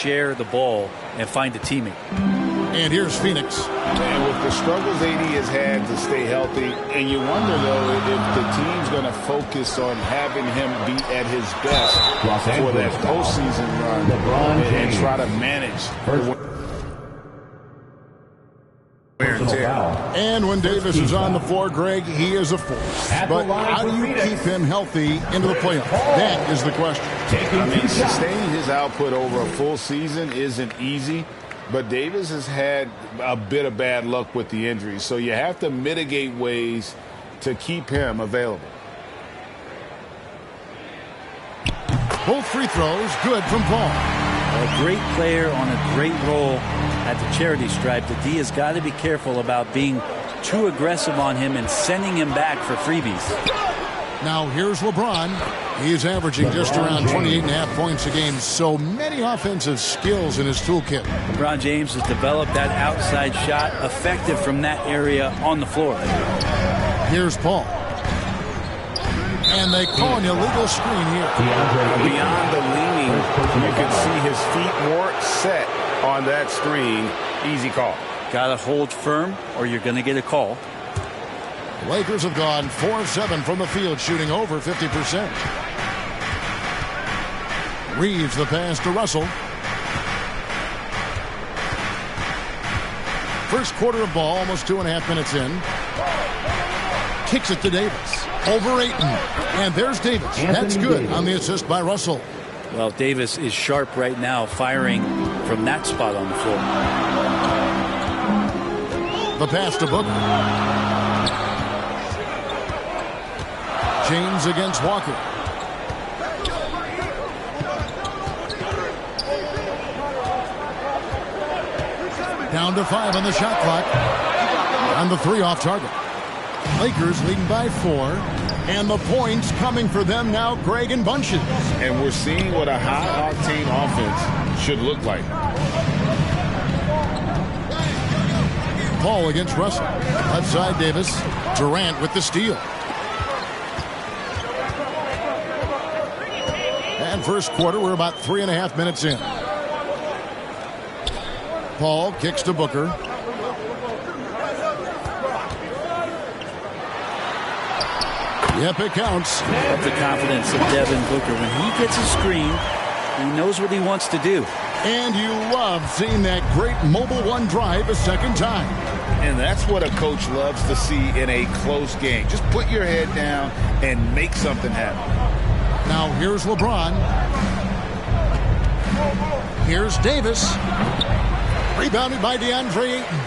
share the ball and find a teammate. And here's Phoenix. And with the struggles AD has had to stay healthy, and you wonder, though, if the team's going to focus on having him be at his best for that postseason run and try to manage wear and tear. And when Davis is on the floor, Greg, he is a force. But how do you keep him healthy into the playoffs? That is the question. I mean, sustaining his output over a full season isn't easy. But Davis has had a bit of bad luck with the injuries, so you have to mitigate ways to keep him available. Both free throws good from Paul. A great player on a great role at the charity stripe. The D has got to be careful about being too aggressive on him and sending him back for freebies. Now here's LeBron. He's averaging just around 28.5 points a game. So many offensive skills in his toolkit. LeBron James has developed that outside shot effective from that area on the floor. Here's Paul. And they call an illegal screen here. Beyond the leaning, you can see his feet weren't set on that screen. Easy call. Got to hold firm or you're going to get a call. Lakers have gone 4-7 from the field, shooting over 50%. Reeves the pass to Russell. First quarter of ball, almost 2.5 minutes in. Kicks it to Davis. Over Ayton. And there's Davis. That's good on the assist by Russell. Well, Davis is sharp right now, firing from that spot on the floor. The pass to Booker. James against Walker. Down to 5 on the shot clock. On the 3 off target. Lakers leading by 4. And the points coming for them now, Greg, in bunches. And we're seeing what a high-octane offense should look like. Paul against Russell. Left side Davis. Durant with the steal. And first quarter, we're about 3.5 minutes in. Paul kicks to Booker. Yep, it counts. Love the confidence of Devin Booker. When he gets a screen, he knows what he wants to do. And you love seeing that great mobile one drive a second time. And that's what a coach loves to see in a close game. Just put your head down and make something happen. Now here's LeBron. Here's Davis. Rebounded by DeAndre Ayton.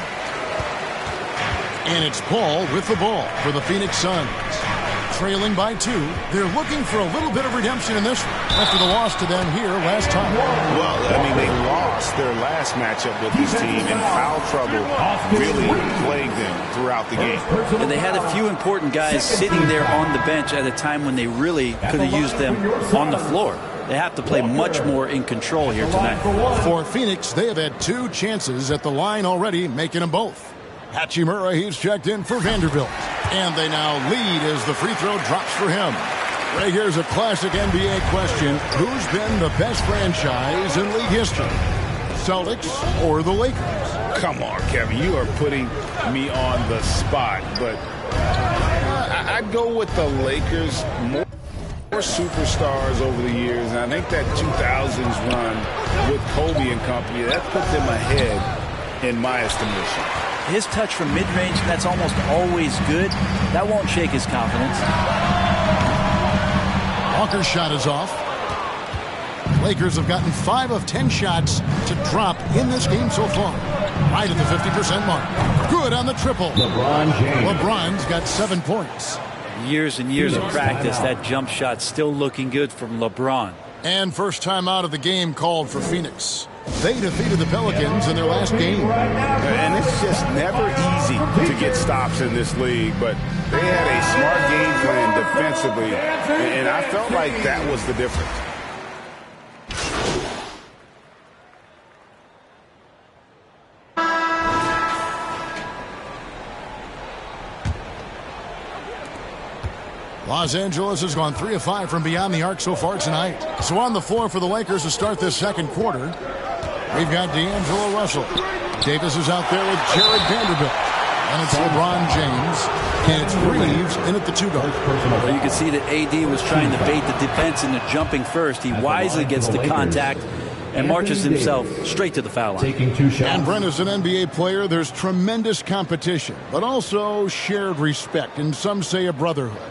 And it's Paul with the ball for the Phoenix Suns. Trailing by 2. They're looking for a little bit of redemption in this one after the loss to them here last time. Well, I mean, they lost their last matchup with this team, and foul trouble really plagued them throughout the game. And they had a few important guys sitting there on the bench at a time when they really could have used them on the floor. They have to play much more in control here tonight. For Phoenix, they have had 2 chances at the line already, making them both. Hachimura, he's checked in for Vanderbilt. And they now lead as the free throw drops for him. Right here's a classic NBA question. Who's been the best franchise in league history? Celtics or the Lakers? Come on, Kevin. You are putting me on the spot. But I'd go with the Lakers. More superstars over the years. And I think that 2000s run with Kobe and company, that put them ahead in my estimation. His touch from mid-range, that's almost always good. That won't shake his confidence. Walker's shot is off. Lakers have gotten 5 of 10 shots to drop in this game so far. Right at the 50% mark. Good on the triple. LeBron's got 7 points. Years and years of practice, that jump shot still looking good from LeBron. And first time out of the game called for Phoenix. They defeated the Pelicans in their last game. And it's just never easy to get stops in this league, but they had a smart game plan defensively, and I felt like that was the difference. Los Angeles has gone 3 of 5 from beyond the arc so far tonight. So on the floor for the Lakers to start this second quarter, We've got D'Angelo Russell. Davis is out there with Jared Vanderbilt. And it's LeBron James. And it's Reeves in at the 2 guard. Well, you can see that AD was trying to bait the defense into jumping first. He wisely gets the contact and marches himself straight to the foul line. And Brent, as an NBA player, there's tremendous competition, but also shared respect, and some say a brotherhood.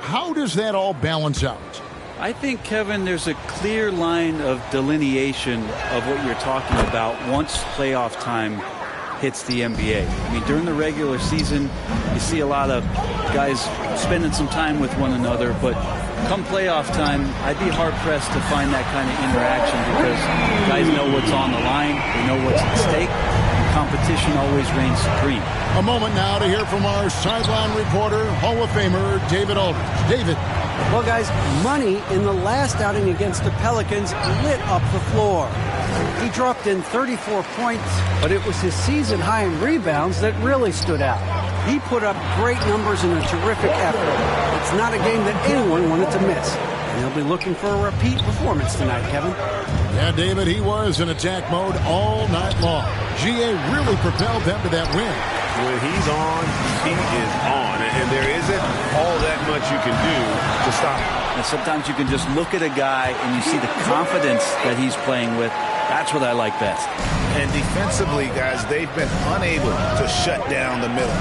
How does that all balance out? I think, Kevin, there's a clear line of delineation of what you're talking about once playoff time hits the NBA. I mean, during the regular season, you see a lot of guys spending some time with one another, but come playoff time, I'd be hard-pressed to find that kind of interaction because guys know what's on the line, they know what's at stake, and competition always reigns supreme. A moment now to hear from our sideline reporter, Hall of Famer David Aldridge. David. Well, guys, money in the last outing against the Pelicans lit up the floor. He dropped in 34 points, but it was his season high in rebounds that really stood out. He put up great numbers in a terrific effort. It's not a game that anyone wanted to miss. And he'll be looking for a repeat performance tonight, Kevin. Yeah, David, he was in attack mode all night long. GA really propelled them to that win. When he's on, he is on. And there isn't all that much you can do to stop him. And sometimes you can just look at a guy and you see the confidence that he's playing with. That's what I like best. And defensively, guys, they've been unable to shut down the middle.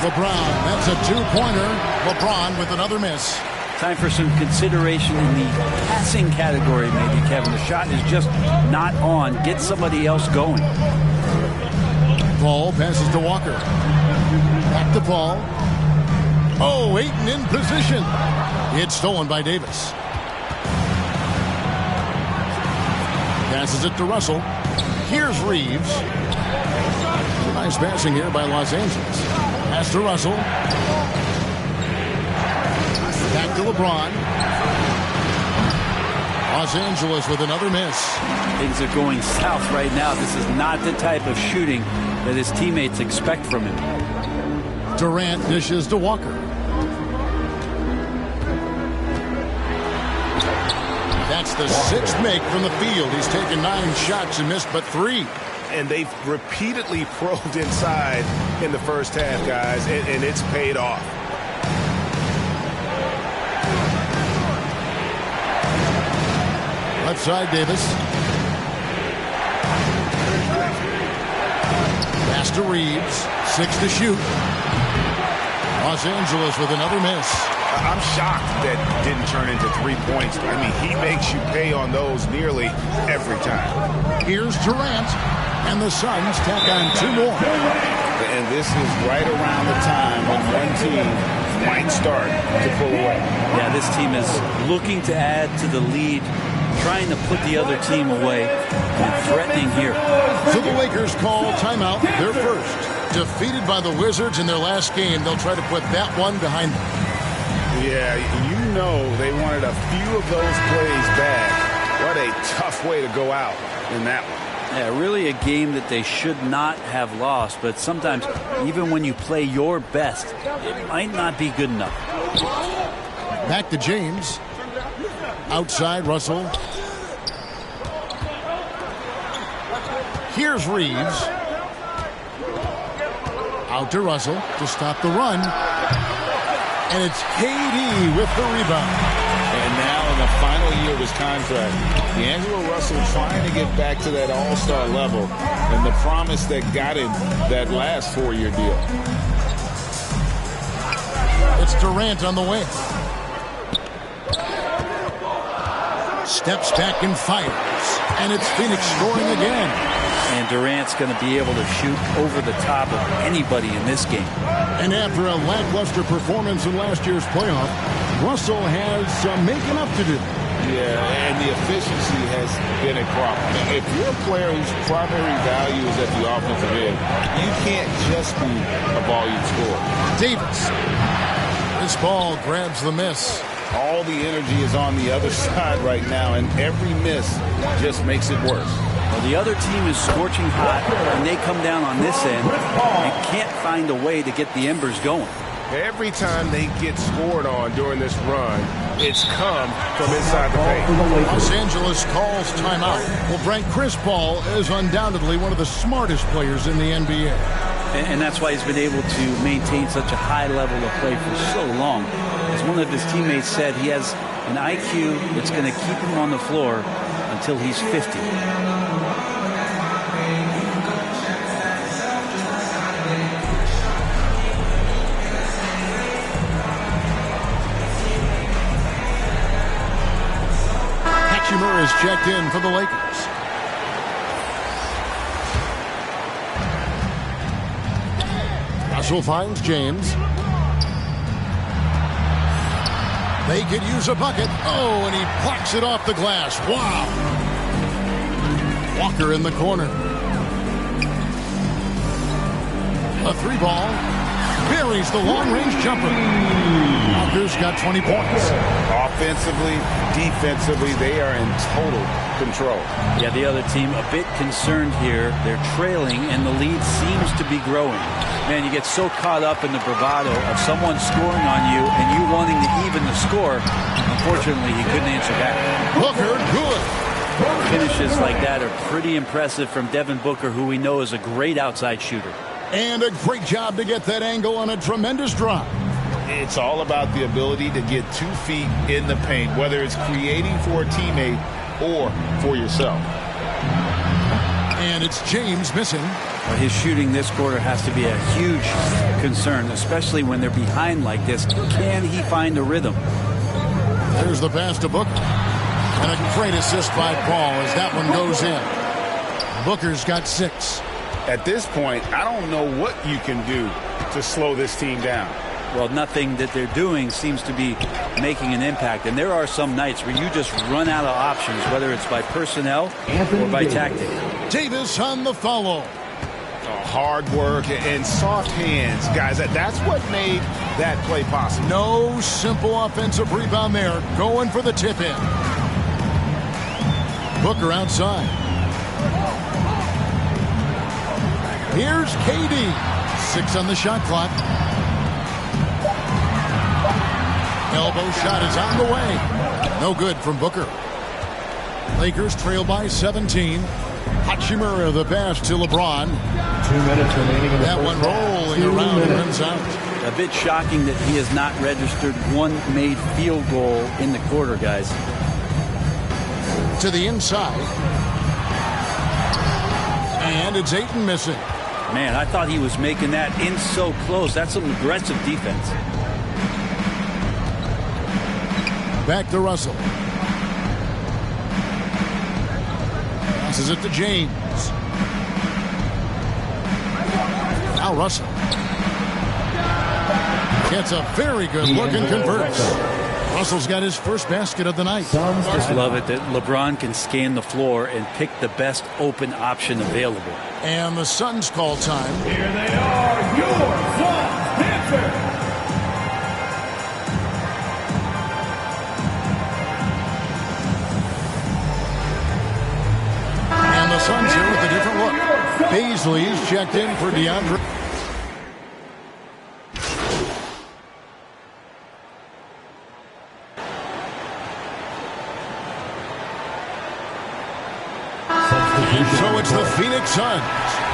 LeBron, that's a 2-pointer. LeBron with another miss. Time for some consideration in the passing category, maybe, Kevin. The shot is just not on. Get somebody else going. Paul passes to Walker. Back to Paul. Oh, Ayton in position. It's stolen by Davis. Passes it to Russell. Here's Reeves. Nice passing here by Los Angeles. Pass to Russell. Back to LeBron. Los Angeles with another miss. Things are going south right now. This is not the type of shooting that his teammates expect from him. Durant dishes to Walker. That's the 6th make from the field. He's taken 9 shots and missed but 3. And they've repeatedly probed inside in the first half, guys, and it's paid off. Left side, Davis. Pass to Reeves. 6 to shoot. Los Angeles with another miss. I'm shocked that didn't turn into 3 points. I mean, he makes you pay on those nearly every time. Here's Durant, and the Suns tack on 2 more. And this is right around the time when one team might start to pull away. Yeah, this team is looking to add to the lead, trying to put the other team away, and threatening here. So the Lakers call timeout, their first. Defeated by the Wizards in their last game, they'll try to put that one behind them. Yeah, you know they wanted a few of those plays back. What a tough way to go out in that one. Yeah, really a game that they should not have lost, but sometimes even when you play your best, it might not be good enough. Back to James. Outside, Russell. Here's Reeves. Out to Russell to stop the run. And it's KD with the rebound. And now in the final year of his contract, D'Angelo Russell trying to get back to that all-star level and the promise that got him that last 4-year deal. It's Durant on the way. Steps back and fires. And it's Phoenix scoring again. And Durant's going to be able to shoot over the top of anybody in this game. And after a lackluster performance in last year's playoff, Russell has some making up to do. Yeah, and the efficiency has been a problem. If you're a player whose primary value is at the offensive end, you can't just be a volume scorer. Davis. This ball grabs the miss. All the energy is on the other side right now, and every miss just makes it worse. Well, the other team is scorching hot, and they come down on this end and can't find a way to get the embers going. Every time they get scored on during this run, it's come from inside the paint. Los Angeles calls timeout. Well, Frank, Chris Paul is undoubtedly one of the smartest players in the NBA. And that's why he's been able to maintain such a high level of play for so long. As one of his teammates said, he has an IQ that's going to keep him on the floor until he's 50. Hachimura is checked in for the Lakers. Russell finds James. They could use a bucket. Oh, and he plucks it off the glass. Wow. Walker in the corner. A three ball. Buries the long-range jumper. Walker's got 20 points. Offensively, defensively, they are in total control. Yeah, the other team a bit concerned here. They're trailing, and the lead seems to be growing. Man, you get so caught up in the bravado of someone scoring on you and you wanting to even the score. Unfortunately, he couldn't answer back. Booker, good. Finishes like that are pretty impressive from Devin Booker, who we know is a great outside shooter. And a great job to get that angle on a tremendous drive. It's all about the ability to get 2 feet in the paint, whether it's creating for a teammate or for yourself. And it's James missing. Well, his shooting this quarter has to be a huge concern, especially when they're behind like this. Can he find a rhythm? There's the pass to Booker. And a great assist by Paul as that one goes in. Booker's got 6. At this point, I don't know what you can do to slow this team down. Well, nothing that they're doing seems to be making an impact. And there are some nights where you just run out of options, whether it's by personnel or by tactic. Davis on the follow. Hard work and soft hands, guys. That's what made that play possible. No simple offensive rebound there. Going for the tip in. Booker outside. Here's KD. 6 on the shot clock. Elbow shot is on the way. No good from Booker. Lakers trail by 17. Hachimura the pass to LeBron. 2 minutes remaining in the that one rolling around and runs out. A bit shocking that he has not registered one made field goal in the quarter, guys. To the inside. And it's Ayton missing. Man, I thought he was making that in so close. That's some aggressive defense. Back to Russell. Passes it to James. Now Russell. Gets a very good look and converts. Russell's got his first basket of the night. Just love it that LeBron can scan the floor and pick the best open option available. And the Suns call time. Here they are, your Suns Panthers. And the Suns here with a different look. Beasley's checked in for DeAndre. So it's the Phoenix Suns.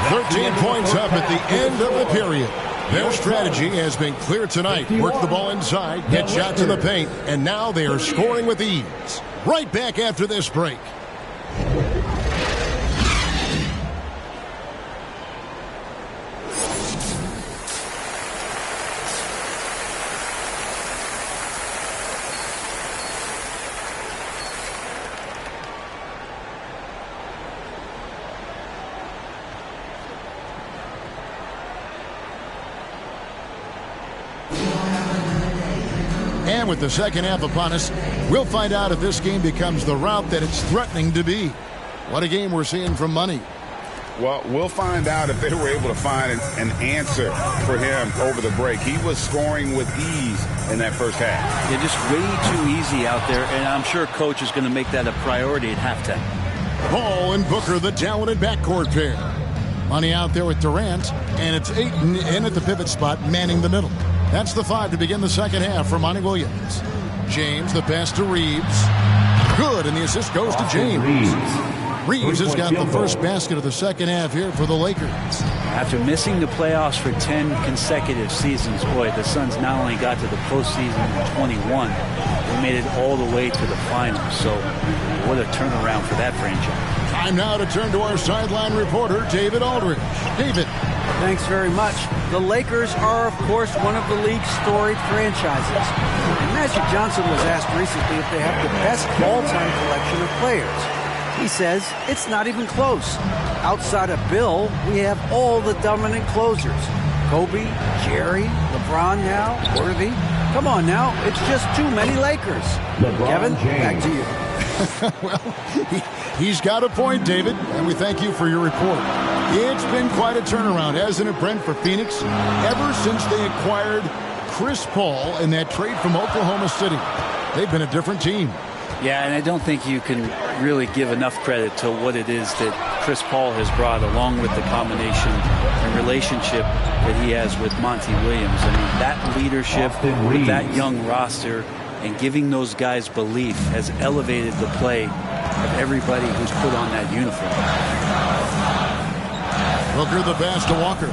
13 points up at the end of the period. Their strategy has been clear tonight. Work the ball inside, get shots in the paint, and now they are scoring with ease. Right back after this break. And with the second half upon us, we'll find out if this game becomes the route that it's threatening to be. What a game we're seeing from Money. Well, we'll find out if they were able to find an answer for him over the break. He was scoring with ease in that first half. Yeah, just way too easy out there, and I'm sure Coach is going to make that a priority at halftime. Paul and Booker, the talented backcourt pair. Money out there with Durant, and it's Ayton in at the pivot spot, manning the middle. That's the 5 to begin the second half for Monty Williams. James, the pass to Reeves. Good, and the assist goes to James. Reeves has got the first basket of the second half here for the Lakers. After missing the playoffs for 10 consecutive seasons, boy, the Suns not only got to the postseason in 21, they made it all the way to the finals. So what a turnaround for that franchise. Time now to turn to our sideline reporter, David Aldridge. David. Thanks very much. The Lakers are, of course, one of the league's storied franchises. And Magic Johnson was asked recently if they have the best all-time collection of players. He says it's not even close. Outside of Bill, we have all the dominant closers. Kobe, Jerry, LeBron now, Worthy. Come on now, it's just too many Lakers. Kevin, back to you. Well, he's got a point, David, and we thank you for your report. It's been quite a turnaround, hasn't it, Brent, for Phoenix? Ever since they acquired Chris Paul in that trade from Oklahoma City, they've been a different team. Yeah, and I don't think you can really give enough credit to what it is that Chris Paul has brought, along with the combination and relationship that he has with Monty Williams. I mean, that leadership with that young roster and giving those guys belief has elevated the play of everybody who's put on that uniform. Booker the pass to Walker.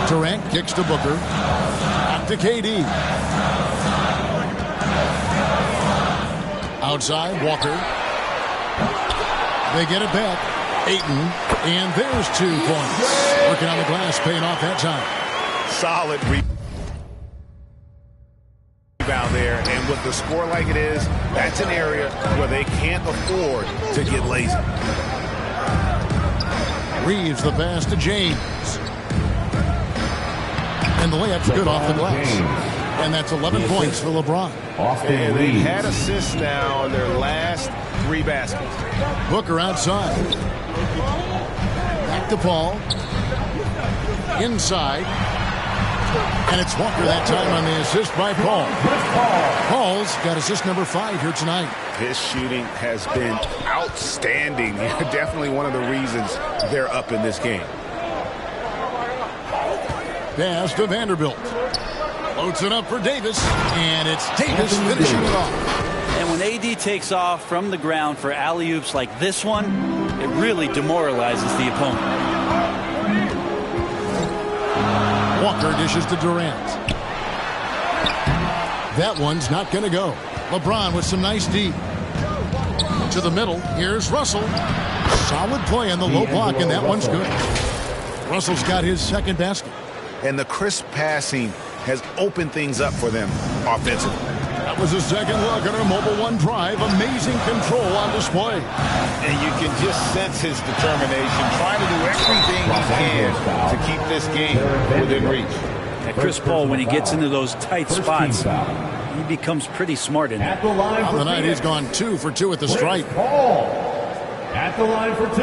Durant kicks to Booker. Back to KD. Outside, Walker. They get it back. Ayton. And there's 2 points. Working on the glass, paying off that time. Solid rebound there. And with the score like it is, that's an area where they can't afford to get lazy. Reeves the pass to James. And the layup's good off the glass. And that's 11 points for LeBron. And they've had assists now in their last 3 baskets. Booker outside. Back to Paul. Inside. And it's Walker that time on the assist by Paul. Paul's got assist number 5 here tonight. His shooting has been outstanding. Definitely one of the reasons they're up in this game. Pass to Vanderbilt. Loads it up for Davis, and it's Davis finishing it off. And when AD takes off from the ground for alley-oops like this one, it really demoralizes the opponent. Walker dishes to Durant. That one's not going to go. LeBron with some nice D. To the middle, here's Russell. Solid play on the low block, and that one's good. Russell's got his second basket. And the crisp passing has opened things up for them offensively. That was a second look at a Mobile One drive. Amazing control on display. And you can just sense his determination, trying to do everything he can to keep this game within reach. And Chris Paul, when he gets into those tight spots, he becomes pretty smart in that. On the night, he's gone 2 for 2 at the stripe. Paul at the line for 2.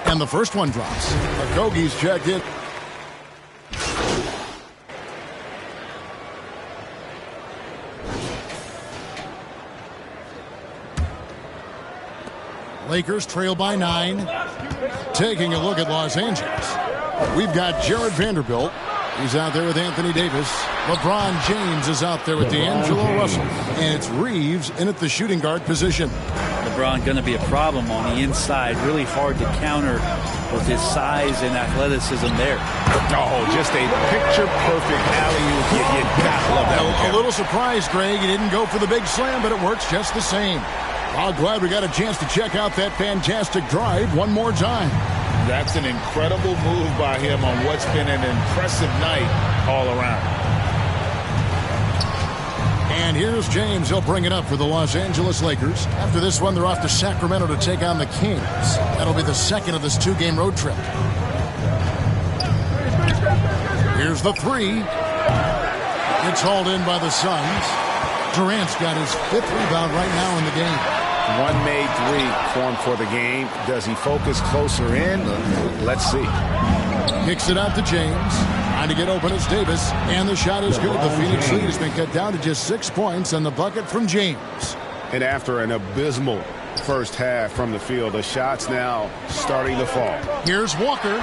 And the first one drops. Okogie's checked in. Lakers trail by 9. Taking a look at Los Angeles. We've got Jared Vanderbilt. He's out there with Anthony Davis. LeBron James is out there with D'Angelo Russell. And it's Reeves in at the shooting guard position. LeBron going to be a problem on the inside. Really hard to counter with his size and athleticism there. Oh, just a picture-perfect alley-oop. You gotta love that. A little surprised, Greg. He didn't go for the big slam, but it works just the same. I'm glad we got a chance to check out that fantastic drive one more time. That's an incredible move by him on what's been an impressive night all around. And here's James. He'll bring it up for the Los Angeles Lakers. After this one, they're off to Sacramento to take on the Kings. That'll be the second of this 2-game road trip. Here's the 3. It's hauled in by the Suns. Durant's got his 5th rebound right now in the game. One made 3 for him for the game. Does he focus closer in? Let's see. Kicks it out to James. Trying to get open is Davis. And the shot is good. The Phoenix lead has been cut down to just 6 points, and the bucket from James. And after an abysmal first half from the field. The shots now starting to fall. Here's Walker.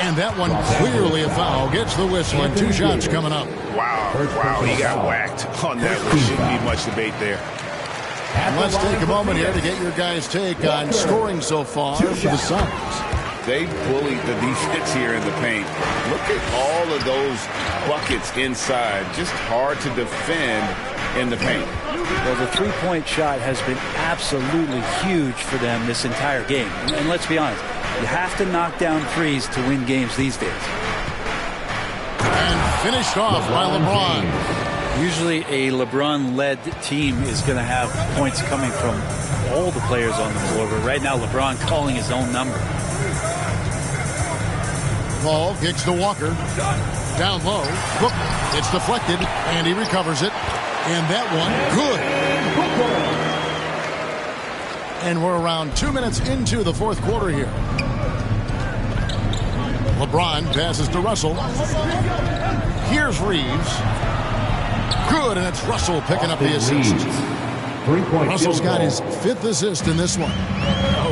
And that one clearly a foul. Gets the whistle and 2 shots coming up. Wow, he got whacked on that one. Shouldn't be much debate there. And let's take a moment here to get your guys' take on scoring so far for the Suns. They bullied the defense here in the paint. Look at all of those buckets inside. Just hard to defend in the paint. Well, the three-point shot has been absolutely huge for them this entire game. And let's be honest, you have to knock down threes to win games these days. And finished off by LeBron. Usually a LeBron-led team is going to have points coming from all the players on the floor, but right now LeBron calling his own number. Ball kicks to Walker. Down low. Book. It's deflected, and he recovers it. And that one, good. And we're around 2 minutes into the fourth quarter here. LeBron passes to Russell. Here's Reeves. Good, and it's Russell picking up the assist. Russell's got his 5th assist in this one.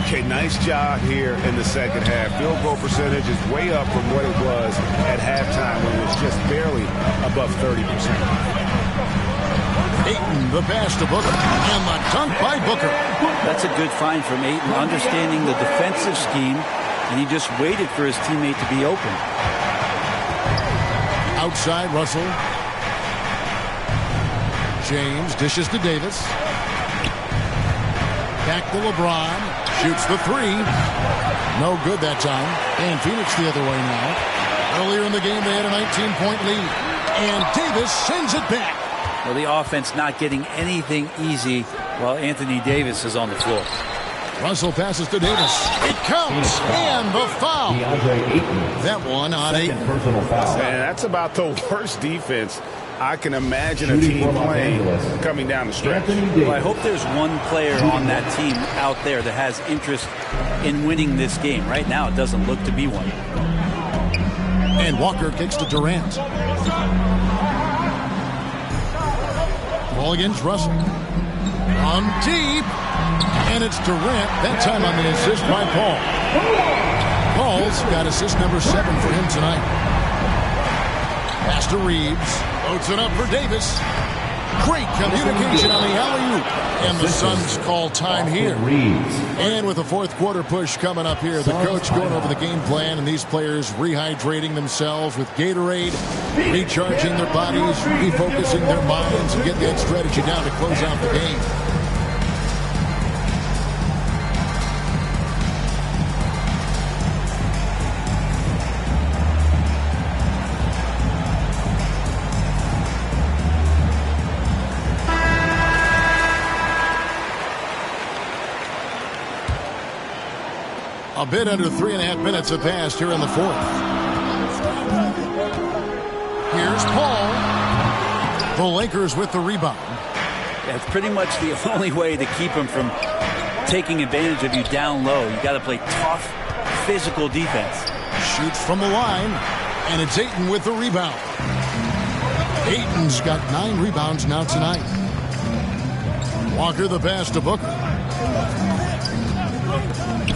Okay, nice job here in the second half. Field goal percentage is way up from what it was at halftime when it was just barely above 30%. Ayton, the pass to Booker, and the dunk by Booker. That's a good find from Ayton, understanding the defensive scheme, and he just waited for his teammate to be open. Outside Russell. James dishes to Davis. Back to LeBron. Shoots the 3. No good that time. And Phoenix the other way now. Earlier in the game, they had a 19-point lead. And Davis sends it back. Well, the offense not getting anything easy while Anthony Davis is on the floor. Russell passes to Davis. It counts. And the foul. That one on Ayton. And that's about the worst defense I can imagine a team playing coming down the stretch. Well, I hope there's one player on that team out there that has interest in winning this game. Right now, it doesn't look to be one. And Walker kicks to Durant. Ball against Russell. On deep. And it's Durant. That time on the assist by Paul. Paul's got assist number 7 for him tonight. Pass to Reeves. Loads it up for Davis. Great communication on the alley-oop. And the Suns call time here. And with the fourth quarter push coming up here, the coach going over the game plan and these players rehydrating themselves with Gatorade, recharging their bodies, refocusing their minds, and getting that strategy down to close out the game. A bit under 3.5 minutes have passed here in the fourth. Here's Paul. The Lakers with the rebound. That's pretty much the only way to keep him from taking advantage of you down low. You got to play tough, physical defense. Shoots from the line, and it's Ayton with the rebound. Ayton's got 9 rebounds now tonight. Walker the pass to Booker.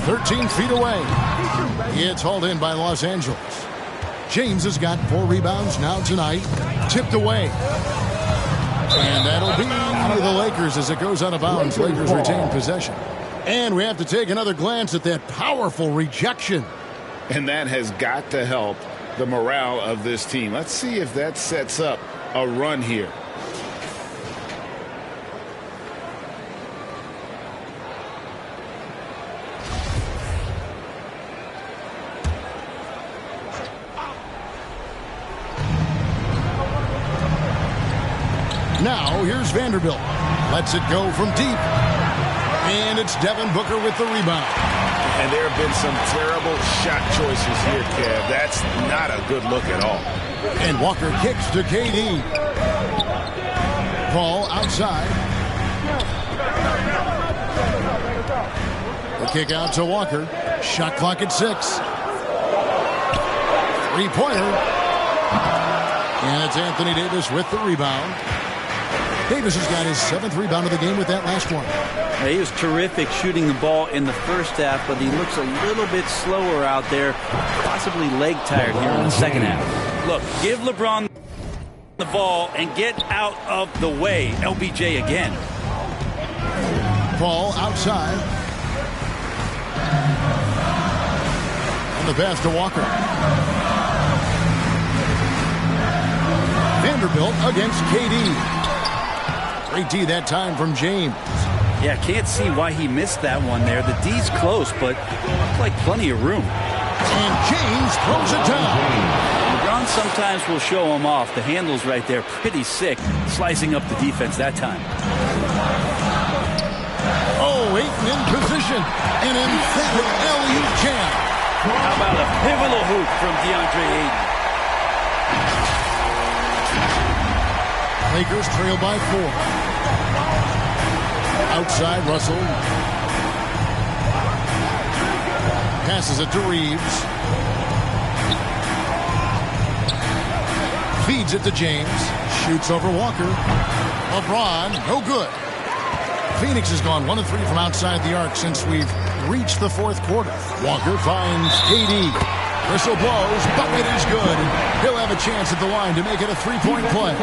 13 feet away. It's hauled in by Los Angeles. James has got 4 rebounds now tonight. Tipped away. And that'll be the Lakers as it goes out of bounds. Lakers retain possession. And we have to take another glance at that powerful rejection. And that has got to help the morale of this team. Let's see if that sets up a run here. Now, here's Vanderbilt. Lets it go from deep. And it's Devin Booker with the rebound. And there have been some terrible shot choices here, Kev. That's not a good look at all. And Walker kicks to KD. Paul outside. The kick out to Walker. Shot clock at 6. 3-pointer. And it's Anthony Davis with the rebound. Davis has got his 7th rebound of the game with that last one. Yeah, he was terrific shooting the ball in the first half, but he looks a little bit slower out there, possibly leg tired here in the second half. Look, give LeBron the ball and get out of the way. LBJ again. Ball outside. And the pass to Walker. Vanderbilt against KD. Great D that time from James. Yeah, can't see why he missed that one there. The D's close, but looked like plenty of room. And James throws it down. LeBron sometimes will show him off. The handle's right there, pretty sick, slicing up the defense that time. Oh, Ayton in position. An emphatic alley-oop jam. How about a pivotal hoop from DeAndre Ayton? Lakers trail by 4. Outside, Russell. Passes it to Reeves. Feeds it to James. Shoots over Walker. LeBron, no good. Phoenix has gone 1 of 3 from outside the arc since we've reached the 4th quarter. Walker finds KD. Whistle blows. Bucket is good. He'll have a chance at the line to make it a 3-point play.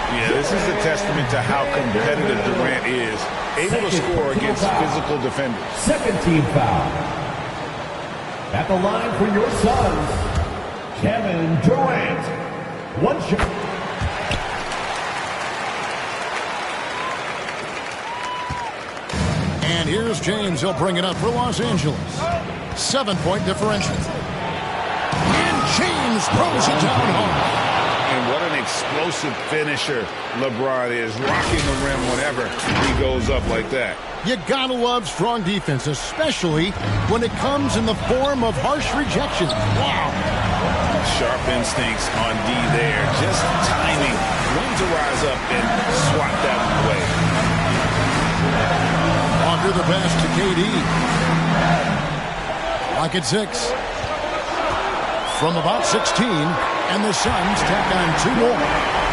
Yeah, this is a testament to how competitive Durant is. Able to score against physical defenders. Second team foul. At the line for your Suns, Kevin Durant. 1 shot. And here's James. He'll bring it up for Los Angeles. 7-point differential. And James throws it down home. And what an explosive finisher LeBron is, rocking the rim whenever he goes up like that. You gotta love strong defense, especially when it comes in the form of harsh rejections. Wow. Sharp instincts on D there. Just timing when to rise up and swat that one away. Walker the pass to KD. Lock at 6. From about 16, and the Suns tack on 2 more.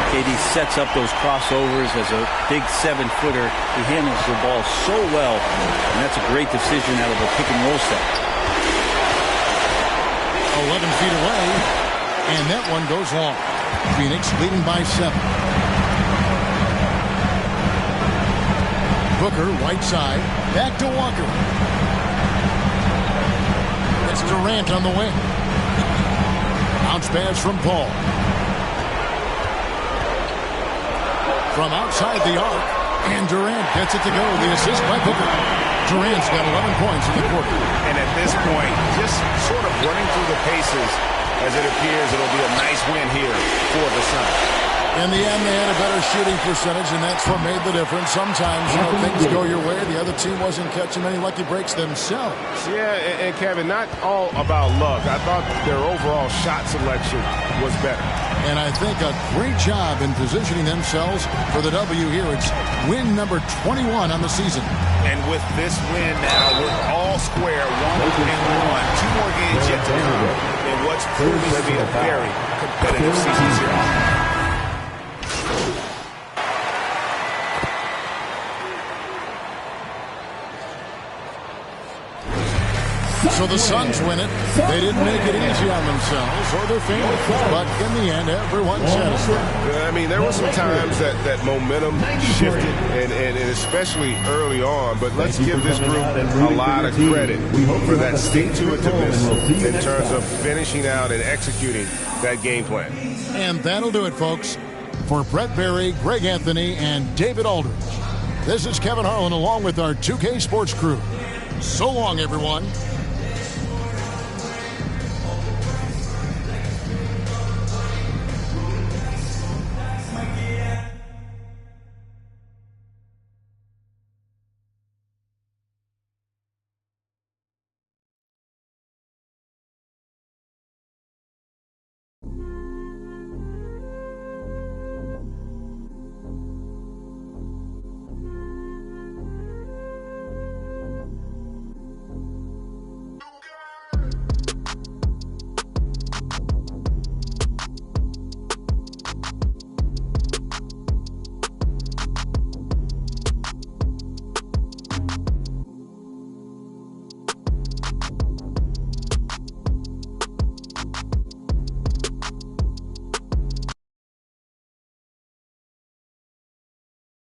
KD sets up those crossovers as a big 7-footer. He handles the ball so well, and that's a great decision out of a pick-and-roll set. 11 feet away, and that one goes long. Phoenix leading by 7. Booker, right side, back to Walker. It's Durant on the wing. Bounce pass from Paul. From outside the arc, and Durant gets it to go. The assist by Booker. Durant's got 11 points in the quarter. And at this point, just sort of running through the paces, as it appears it'll be a nice win here for the Suns. In the end, they had a better shooting percentage, and that's what made the difference. Sometimes, things go your way. The other team wasn't catching many lucky breaks themselves. Yeah, and Kevin, not all about luck. I thought their overall shot selection was better. And I think a great job in positioning themselves for the W here. It's win number 21 on the season. And with this win now, we're all square, 1-1. 2 more games yet to come in what's proving to be a very competitive season here. So the Suns win it. They didn't make it easy on themselves or their fans, but in the end, everyone's satisfied. I mean, there were some times that momentum shifted, and especially early on, but let's give this group a lot of credit for that stick-to-itiveness in terms of finishing out and executing that game plan. And that'll do it, folks. For Brett Berry, Greg Anthony, and David Aldridge, this is Kevin Harlan along with our 2K Sports crew. So long, everyone.